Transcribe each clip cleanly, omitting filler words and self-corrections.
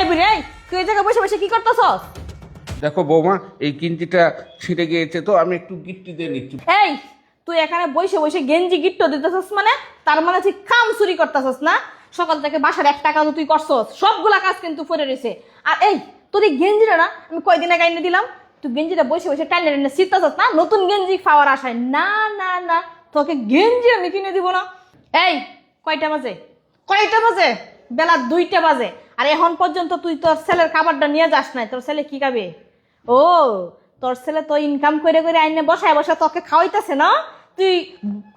এই বুড়ি এই তুই এই জায়গায় বসে বসে কি করতেছস? দেখো বৌমা, এই গিঞ্জিটা ছিঁড়ে গিয়েছে তো আমি একটু গিট্টি দিয়ে নিচ্ছি। এই তুই এখানে বসে বসে গেঞ্জি গিট্টো দিতেছস মানে তার মানে তুই কাম চুরি করতেছস না? সকাল থেকে বাসার একটা কাজও তুই করছস, সবগুলা কাজ কিন্তু পড়ে রয়েছে। আর এই তোর এই গেঞ্জিটা না আমি কয়দিন আগে এনে দিলাম, তুই গেঞ্জিটা বসে বসে টাইনে টাইনে ছিটতেছস না নতুন গেঞ্জি পাওয়ার আশায়। না না না, তোকে গেঞ্জি আমি কিনে দিব না। এই কয়টা বাজে? কয়টা বাজে? বেলা 2টা বাজে, আর এখন পর্যন্ত তুই তোর ছেলের খাবারটা নিয়ে যাস নাই। তোর ছেলে কি খাবে? ও তোর ছেলে তো ইনকাম করে করে আইনে বসায় বসা তোকে খাওয়াইতেছে না? তুই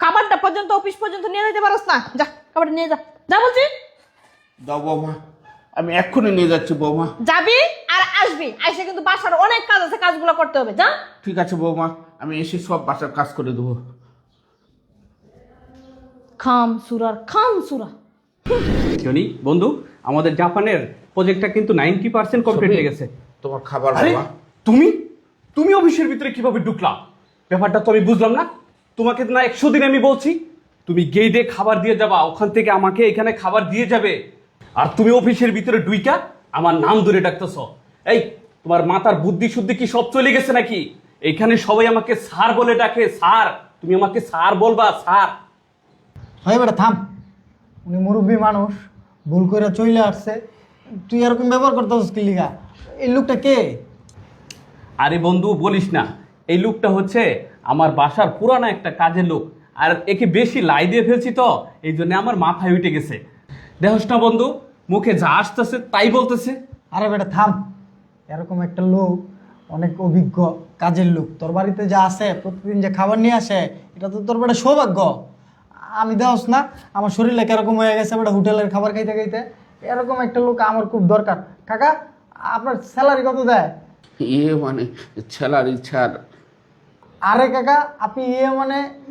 খাবারটা পর্যন্ত অফিস পর্যন্ত নিয়ে যেতে পারস না? যা খাবারটা নিয়ে যা, যা বলছি। দাও বৌমা, আমি এক্ষুনি নিয়ে যাচ্ছি বৌমা। যাবি আর আসবি, আইসে কিন্তু বাসার অনেক কাজ আছে, কাজগুলো করতে হবে। যা। ঠিক আছে বৌমা, আমি এসে সব বাসার কাজ করে দেবো। খাম সুরার খাম সুরা। জনি বন্ধু, আমাদের জাপানের প্রজেক্টটা কিন্তু 90% কমপ্লিট হয়ে গেছে। তোমার খাবার আরে বাবা। তুমি তুমি অফিসের ভিতরে কিভাবে ঢুকলা? ব্যাপারটা তো আমি বুঝলাম না। তোমাকে না 100 দিন আমি বলছি তুমি গেটে খাবার দিয়ে যাবা, ওখান থেকে আমাকে এখানে খাবার দিয়ে যাবে, আর তুমি অফিসের ভিতরে ঢুইকা আমার নাম ধরে ডাকতেছ। এই তোমার মাথার বুদ্ধি শুদ্ধি কি সব চলে গেছে নাকি? এখানে সবাই আমাকে স্যার বলে ডাকে, স্যার। তুমি আমাকে স্যার বলবা, স্যার। হয় বেটা থাম, উনি মুরব্বী মানুষ, ভুল করে চলে আসছে, তুই এরকম ব্যবহার করতেছিস কি লিগা? এই লোকটা কে? আরে বন্ধু বলিস না, এই লোকটা হচ্ছে আমার বাসার পুরানো একটা কাজের লোক, আর একে বেশি লাই দিয়ে ফেলছি তো এই জন্য আমার মাথায় উঠে গেছে। দেখোস না বন্ধু, মুখে যা আসতেছে তাই বলতেছে। আরে বেটা থাম, এরকম একটা লোক অনেক অভিজ্ঞ কাজের লোক তোর বাড়িতে যা আসে, প্রতিদিন যে খাবার নিয়ে আসে, এটা তো তোর বেটা সৌভাগ্য। আমি দেওস না আমার শরীরে কিরকম হয়ে গেছে বেটা হোটেলের খাবার খাইতে খাইতে। এরকম একটা লোক আমার খুব দরকার। কাকা, আপনার স্যালারি কত দেয়? মানে ছেলার ইচ্ছার। আরে কাকা, আপনি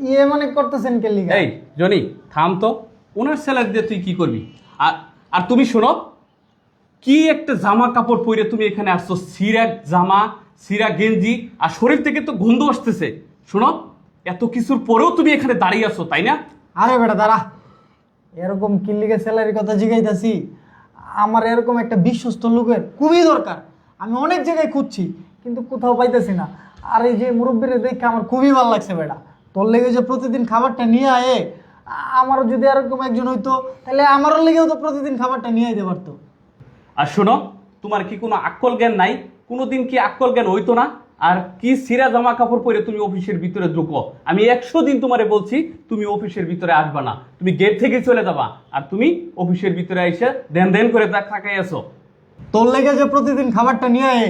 ইয়ে মানে করতেছেন কে লিগা? এই জনি থাম তো, ওনার স্যালারি দিয়ে তুই কি করবি? আর আর তুমি শোনো, কি একটা জামা কাপড় পরে তুমি এখানে আসছো, সিরা জামা, সিরা গেঞ্জি, আর শরীর থেকে তো গন্ধ আসতেছে। শোনো, এত কিছুর পরেও তুমি এখানে দাঁড়িয়ে আছো, তাই না? আরে বেটা দাঁড়া, এরকম কিল্লিকে স্যালারির কথা জিগাইতাছি। আমার এরকম একটা বিশ্বস্ত লোকের খুবই দরকার। আমি অনেক জায়গায় খুঁজছি কিন্তু কোথাও পাইতেছি না। আর এই যে মুরব্বীরে দেখে আমার খুবই ভালো লাগছে বেটা, তোর লেগে যে প্রতিদিন খাবারটা নিয়ে আয়ে, আমারও যদি এরকম একজন হইতো তাহলে আমারও লেগেও তো প্রতিদিন খাবারটা নিয়ে আইতে পারতো। আর শোনো, তোমার কি কোনো আক্কল জ্ঞান নাই? কোনোদিন কি আক্কল জ্ঞান হইতো না? আর কি সিরা জামা কাপড় পরে তুমি অফিসের ভিতরে ঢুকো? আমি 100 দিন তোমারে বলছি তুমি অফিসের ভিতরে আসবা না, তুমি গেট থেকে চলে যাবা, আর তুমি অফিসের ভিতরে এসে দেন দেন করে তাকাই আছো। তোর লেগে যে প্রতিদিন খাবারটা নিয়ে আয়ে,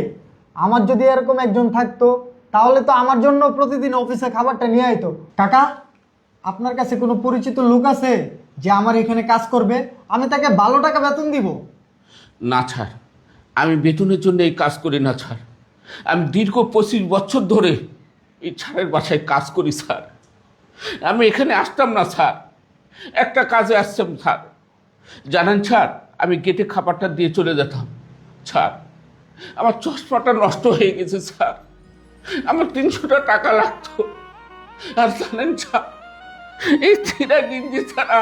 আমার যদি এরকম একজন থাকতো তাহলে তো আমার জন্য প্রতিদিন অফিসে খাবারটা নিয়ে আইতো। কাকা, আপনার কাছে কোনো পরিচিত লোক আছে যে আমার এখানে কাজ করবে? আমি তাকে ভালো টাকা বেতন দিব। না ছাড়, আমি বেতনের জন্য এই কাজ করি না ছাড়। আমি দীর্ঘ 25 বছর ধরে এই ছাড়ের বাসায় কাজ করি স্যার। আমি এখানে আসতাম না স্যার, একটা কাজে আসতাম স্যার। জানেন স্যার, আমি গেটে খাবারটা দিয়ে চলে যেতাম স্যার। আমার চশমাটা নষ্ট হয়ে গেছে স্যার, আমার 300 টাকা লাগতো। আর জানেন স্যার, এই ছিঁড়া গিঞ্জি ছাড়া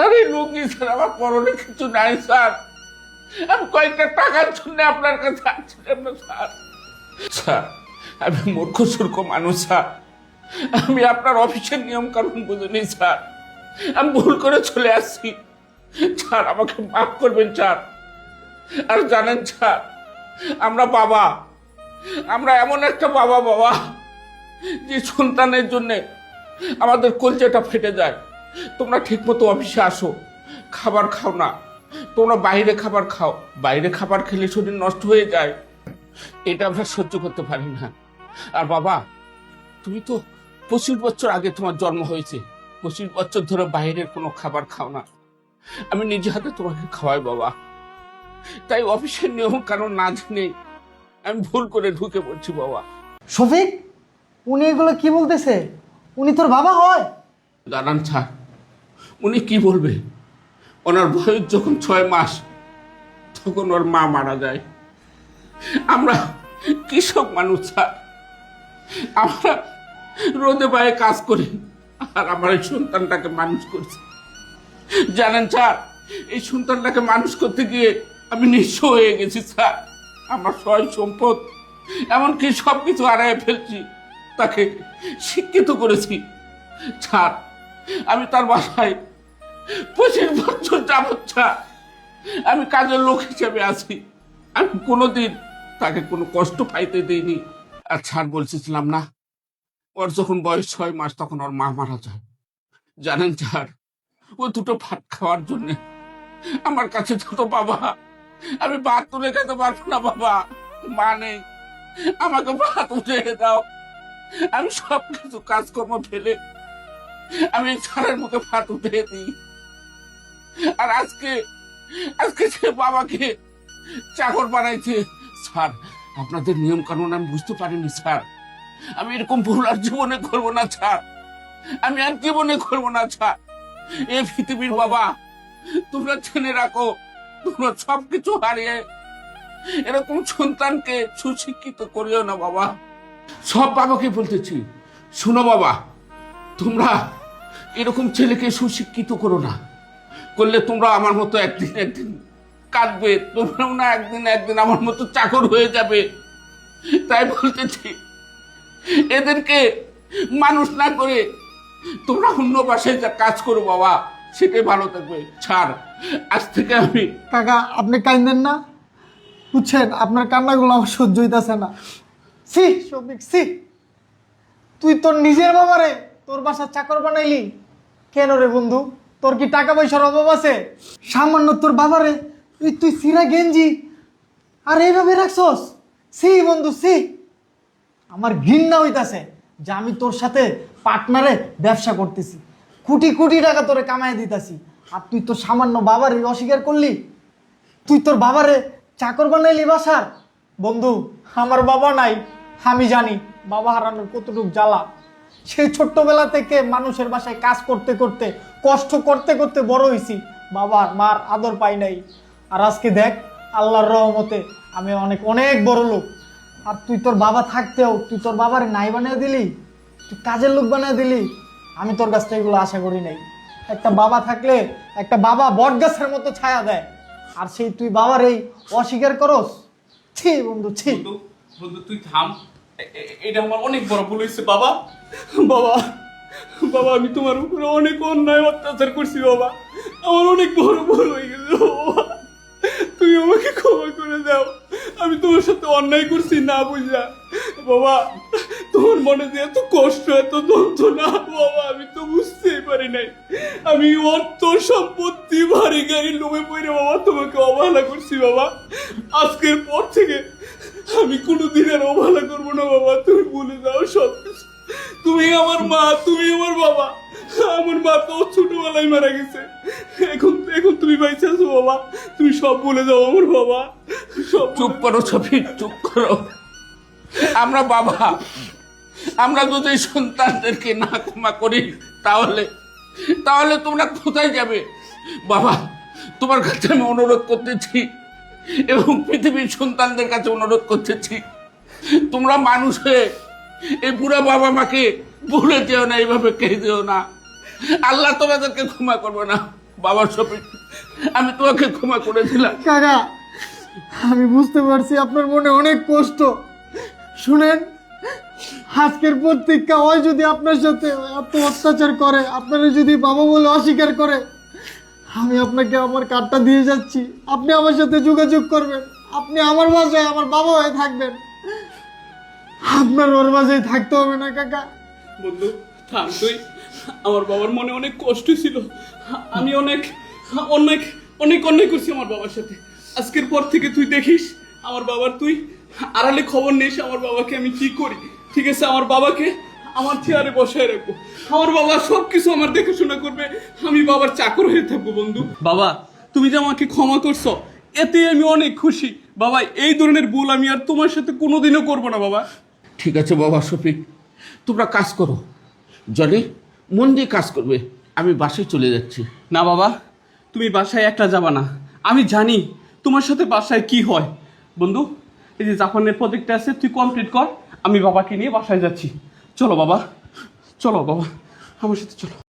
আর এই লুঙ্গি ছাড়া আমার পরনে কিছু নাই স্যার। আমি কয়েকটা টাকার জন্য আপনার কাছে আসছিলাম না স্যার। স্যার, আমি মূর্খ সূর্খ মানুষ স্যার। আমি আপনার অফিসের নিয়ম কানুন বুঝিনি স্যার। আমি ভুল করে চলে আসছি স্যার, আমাকে মাফ করবেন স্যার। আর জানেন স্যার, আমরা বাবা, আমরা এমন একটা বাবা বাবা যে সন্তানের জন্যে আমাদের কলজাটা ফেটে যায়। তোমরা ঠিকমতো অফিসে আসো, খাবার খাও না, তোমরা বাইরে খাবার খাও। বাইরে খাবার খেলে শরীর নষ্ট হয়ে যায়, এটা আমরা সহ্য করতে পারি না। আর বাবা, তুমি তো 25 বছর আগে তোমার জন্ম হয়েছে, 25 বছর ধরে বাইরের কোনো খাবার খাও না। আমি নিজে হাতে তোমাকে খাওয়াই বাবা। তাই অফিসের নিয়ম কানুন না জেনে আমি ভুল করে ঢুকে পড়ছি বাবা। শফিক, উনি এগুলো কি বলতেছে? উনি তোর বাবা হয়? দাঁড়ান স্যার, উনি কি বলবে? ওনার বয়স যখন 6 মাস তখন ওর মা মারা যায়। আমরা কৃষক মানুষ স্যার, আমরা রোদে পায়ে কাজ করি, আর আমার এই সন্তানটাকে মানুষ করছি। জানেন স্যার, এই সন্তানটাকে মানুষ করতে গিয়ে আমি নিঃস্ব হয়ে গেছি স্যার। আমার সয় সম্পদ এমনকি সব কিছু হারিয়ে ফেলছি। তাকে শিক্ষিত করেছি স্যার। আমি তার বাসায় 25 বছর যাবত স্যার আমি কাজের লোক হিসেবে আছি। আমি কোনোদিন তাকে কোনো কষ্ট পাইতে দিইনি। আর স্যার বলছিলাম না, ওর যখন বয়স 6 মাস তখন ওর মা মারা যায়। জানেন স্যার, ও দুটো ভাত খাওয়ার জন্য আমার কাছে ছোট বাবা, আমি ভাত তুলে খেতে পারবো না বাবা, মা নেই, আমাকে ভাত উঠে দাও। আমি সব কিছু কাজকর্ম ফেলে আমি স্যারের মুখে ভাত উঠে দিই। আর আজকে আজকে সে বাবাকে চাকর বানাইছে। স্যার, আপনাদের নিয়ম কানুন আমি বুঝতে পারিনি স্যার। আমি এরকম ভুল আর জীবনে করবো না স্যার। আমি আর জীবনে করবো না স্যার। এই পৃথিবীর বাবা, তোমরা জেনে রাখো, তোমরা সবকিছু হারিয়ে এরকম সন্তানকে সুশিক্ষিত করিও না বাবা। সব বাবাকে বলতেছি, শোনো বাবা, তোমরা এরকম ছেলেকে সুশিক্ষিত করো না। করলে তোমরা আমার মতো একদিন একদিন কাঁদবে, তোমরাও না একদিন একদিন আমার মতো চাকর হয়ে যাবে। তাই বলতেছি, এদেরকে মানুষ না করে তোমরা অন্য বাসায় যা কাজ করো বাবা, সেটাই ভালো থাকবে। ছাড়, আজ থেকে আমি। কাকা আপনি কাঁদেন না, বুঝছেন? আপনার কান্নাগুলো আমার সহ্য হইতাছে না। সি শফিক, সি, তুই তোর নিজের বাবারে তোর বাসার চাকর বানাইলি কেন রে বন্ধু? তোর কি টাকা পয়সার অভাব আছে? সামান্য তোর বাবারে তুই সিরা গেঞ্জি আর এইভাবে রাখছস? সি বন্ধু, সি। আমার ঘৃণা হইতাছে যে আমি তোর সাথে পার্টনারে ব্যবসা করতেছি, কোটি কোটি টাকা তোরে কামাই দিতাছি, আর তুই তোর সামান্য বাবারে অস্বীকার করলি। তুই তোর বাবারে চাকর বানাইলি বাসার। বন্ধু, আমার বাবা নাই, আমি জানি বাবা হারানোর কতটুক জ্বালা। সেই ছোট্টবেলা থেকে মানুষের বাসায় কাজ করতে করতে, কষ্ট করতে করতে বড় হয়েছি, বাবার মার আদর পাই নাই। আর আজকে দেখ, আল্লাহর রহমতে আমি অনেক অনেক বড় লোক। আর তুই তোর বাবা থাকতেও তুই তোর বাবারে নাই বানিয়ে দিলি, তুই কাজের লোক বানিয়ে দিলি। আমি তোর কাছ থেকে এগুলো আশা করি নাই। একটা বাবা থাকলে একটা বাবা বট গাছের মতো ছায়া দেয়, আর সেই তুই বাবার এই অস্বীকার করস। ছি বন্ধু, ছি। বন্ধু, বন্ধু তুই থাম। এটা আমার অনেক বড় ভুল হয়েছে বাবা। বাবা, বাবা, আমি তোমার উপরে অনেক অন্যায় অত্যাচার করছি বাবা। আমার অনেক বড় ভুল হয়ে গেছে বাবা। তুমি আমাকে ক্ষমা করে দাও। আমি তোমার সাথে অন্যায় করছি না বুঝা। বাবা, তোমার মনে যে এত কষ্ট, এত যন্ত্রণা বাবা, আমি তো বুঝতেই পারি নাই। আমি অর্থ সম্পত্তি বাড়ি গাড়ি লোভে পড়ে বাবা তোমাকে অবহেলা করছি বাবা। আজকের পর থেকে আমি কোনোদিন আর অবহেলা করবো না বাবা। তুমি ভুলে যাও সব কিছু। তুমি আমার মা, তুমি আমার বাবা। আমার মা তো ছোটবেলায় মারা গেছে, এখন এখন তুমি বাইচে আছো বাবা। তুমি সব ভুলে যাও আমার বাবা, সব। চুপ করো শফিক, চুপ করো। আমরা বাবা, আমরা যদি সন্তানদেরকে না ক্ষমা করি তাহলে তাহলে তোমরা কোথায় যাবে? বাবা, তোমার কাছে আমি অনুরোধ করতেছি এবং পৃথিবীর সন্তানদের কাছে অনুরোধ করতেছি, তোমরা মানুষ হয়ে এই বুড়া বাবা মাকে ভুলে যেও না, এইভাবে কে যেও না। আল্লাহ তোমাদেরকে ক্ষমা করবে না। বাবা শফিক, আমি তোমাকে ক্ষমা করে দিলাম। কাকা, আমি বুঝতে পারছি আপনার মনে অনেক কষ্ট। শুনেন, আজকের প্রত্যেকটা হয় যদি আপনার সাথে এত অত্যাচার করে, আপনারা যদি বাবা বলে অস্বীকার করে, আমি আপনাকে আমার কার্ডটা দিয়ে যাচ্ছি। আপনি আমার সাথে যোগাযোগ করবেন, আপনি আমার বাসায় আমার বাবা হয়ে থাকবেন। আপনার ওর বাসায় থাকতে হবে না কাকা। বন্ধু থাম তুই। আমার বাবার মনে অনেক কষ্ট ছিল। আমি অনেক অনেক অনেক অন্যায় করছি আমার বাবার সাথে। আজকের পর থেকে তুই দেখিস আমার বাবার, তুই আড়ালে খবর নিস আমার বাবাকে আমি কি করি। ঠিক আছে? আমার বাবাকে আমার চেয়ারে বসায় রাখবো। আমার বাবা সবকিছু আমার দেখাশোনা করবে। আমি বাবার চাকর হয়ে থাকবো। বন্ধু, বাবা তুমি যে আমাকে ক্ষমা করছো, এতে আমি অনেক খুশি বাবা। এই ধরনের ভুল আমি আর তোমার সাথে কোনোদিনও করবো না বাবা। ঠিক আছে বাবা শফিক, তোমরা কাজ করো, জলে মন দিয়ে কাজ করবে। আমি বাসায় চলে যাচ্ছি। না বাবা, তুমি বাসায় একটা যাবা না। আমি জানি তোমার সাথে বাসায় কি হয়। বন্ধু, এই যে জাপানের প্রজেক্টটা আছে, তুই কমপ্লিট কর। আমি বাবাকে নিয়ে বাসায় যাচ্ছি। চলো বাবা, চলো বাবা, আমার সাথে চলো।